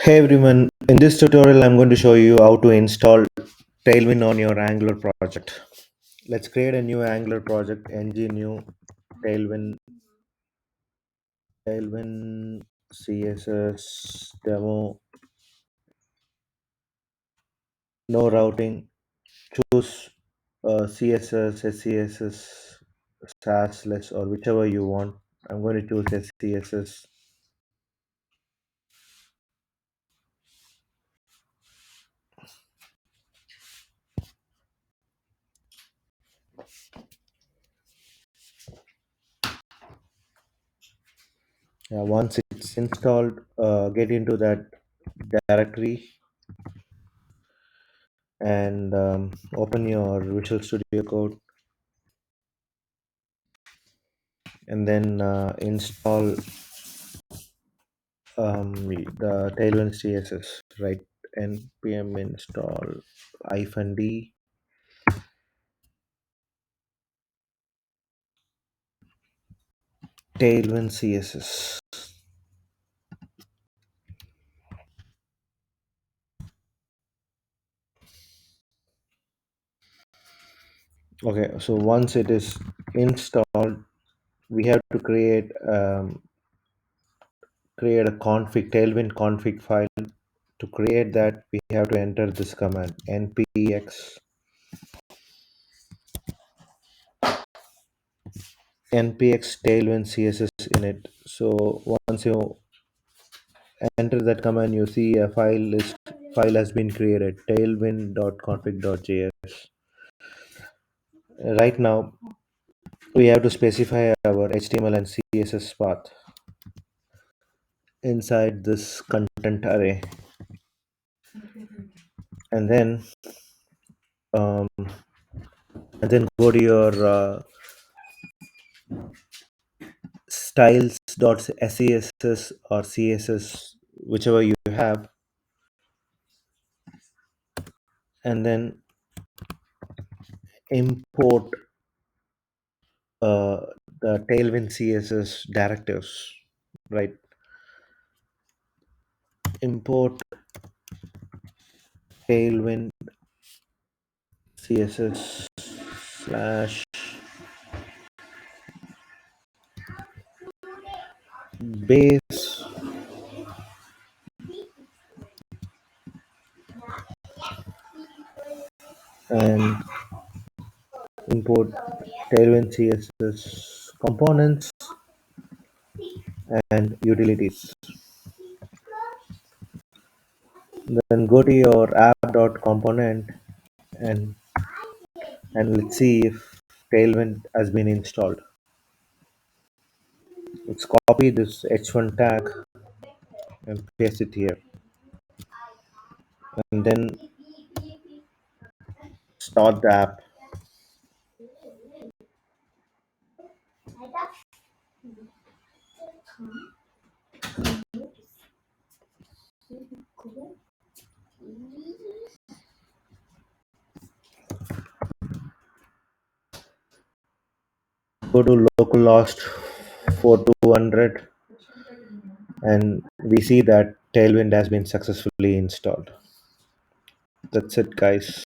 Hey everyone, in this tutorial I'm going to show you how to install Tailwind on your Angular project. Let's create a new Angular project, ng new Tailwind CSS demo, no routing, choose CSS, SCSS, SAS, less or whichever you want. I'm going to choose SCSS. Once it's installed, get into that directory and open your Visual Studio Code and then install the Tailwind CSS, right? npm install -d Tailwind CSS. Okay, so once it is installed, we have to create a config Tailwind config file. To create that, we have to enter this command npx Tailwind CSS init. So once you enter that command, you see a file has been created, tailwind.config.js. Right now we have to specify our HTML and CSS path inside this content array, and then um, go to your styles.scss or CSS, whichever you have, and then import uh, the Tailwind CSS directives, right? Import Tailwind CSS slash base and import Tailwind CSS components and utilities. Then go to your app.component and let's see if Tailwind has been installed. Let's copy this h1 tag and paste it here, and then start the app. Go to localhost 4200 and we see that Tailwind has been successfully installed. That's it, guys.